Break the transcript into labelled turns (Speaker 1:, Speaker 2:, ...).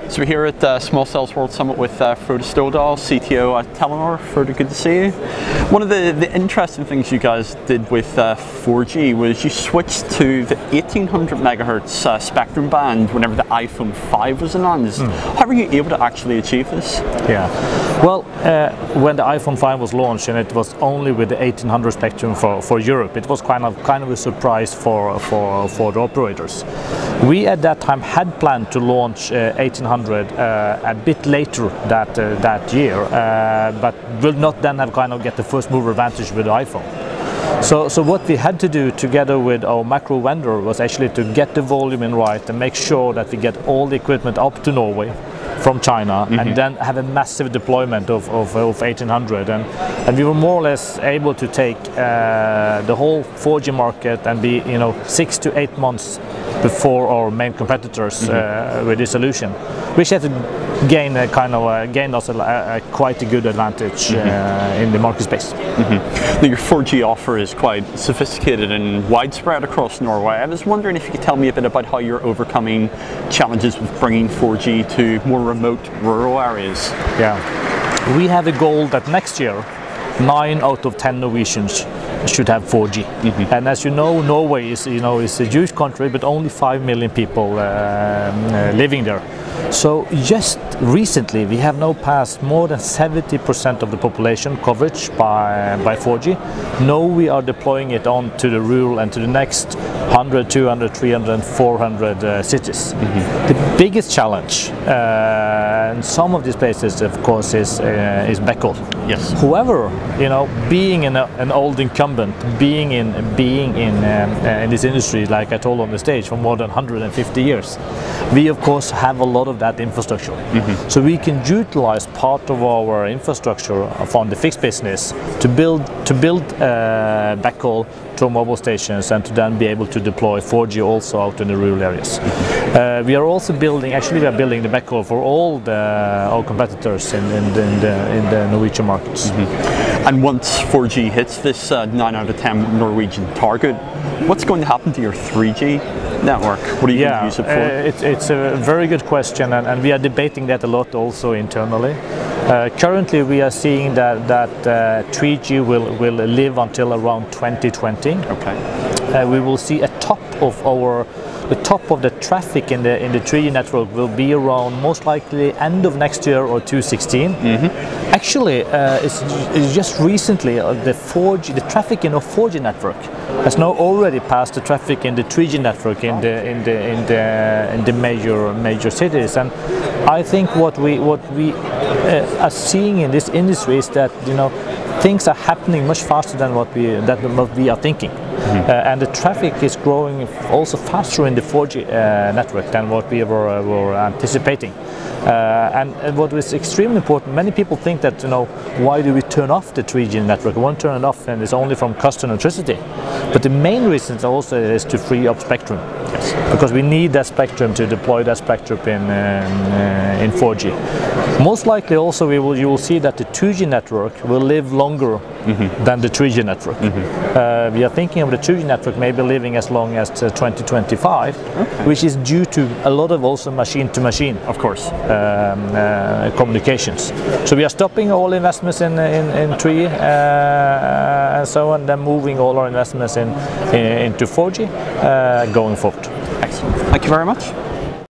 Speaker 1: So we're here at the Small Cells World Summit with Frode Støldal, CTO at Telenor. Frode, good to see you. One of the interesting things you guys did with 4G was you switched to the 1800 megahertz spectrum band whenever the iPhone 5 was announced. How were you able to actually achieve this?
Speaker 2: Yeah, well, when the iPhone 5 was launched and it was only with the 1800 spectrum for Europe, it was kind of a surprise for the operators. We at that time had planned to launch 1800 a bit later that year, but will not then have get the first mover advantage with the iPhone. So what we had to do together with our macro vendor was actually to get the volume in right and make sure that we get all the equipment up to Norway from China, and then have a massive deployment of 1800, and we were more or less able to take the whole 4G market and be 6 to 8 months before our main competitors with this solution, which had to gain us quite a good advantage in the market space.
Speaker 1: Now your 4G offer is quite sophisticated and widespread across Norway. I was wondering if you could tell me a bit about how you're overcoming challenges with bringing 4G to more remote rural areas.
Speaker 2: Yeah, we have a goal that next year 9 out of 10 Norwegians should have 4G. And as you know, Norway is a huge country, but only 5 million people living there. So just recently we have now passed more than 70% of the population coverage by 4G. Now we are deploying it on to the rural and to the next 100, 200, 300 and 400 cities. The biggest challenge in some of these places, of course, is backhaul.
Speaker 1: Yes.
Speaker 2: However, being an old incumbent, being in this industry, like I told on the stage, for more than 150 years, we of course have a lot of that infrastructure. So we can utilize part of our infrastructure from the fixed business to build backhaul to mobile stations, and to then be able to deploy 4G also out in the rural areas. We are also building the backhaul for all our competitors in the Norwegian markets.
Speaker 1: And once 4G hits this 9 out of 10 Norwegian target, what's going to happen to your 3G network? What are you going to use it for?
Speaker 2: It's a very good question, and we are debating that a lot also internally. Currently we are seeing that 3G will live until around 2020.
Speaker 1: Okay.
Speaker 2: We will see a top of the traffic in the 3G network will be around most likely end of next year or 2016. Actually, it's just recently the traffic in our 4G network has now already passed the traffic in the 3G network in the major cities. And I think what we are seeing in this industry is that things are happening much faster than what we are thinking. And the traffic is growing also faster in the 4G network than what we were anticipating. And what is extremely important, many people think that, why do we turn off the 3G network? We won't turn it off, and it's only from cost and electricity. But the main reason also is to free up spectrum. Because we need that spectrum to deploy that spectrum in 4G. Most likely also you will see that the 2G network will live longer than the 3G network. We are thinking of the 2G network maybe living as long as 2025, which is due to a lot of also machine-to-machine,
Speaker 1: of course,
Speaker 2: communications. So we are stopping all investments in 3G and so on, then moving all our investments into 4G going forward.
Speaker 1: Excellent. Thank you very much.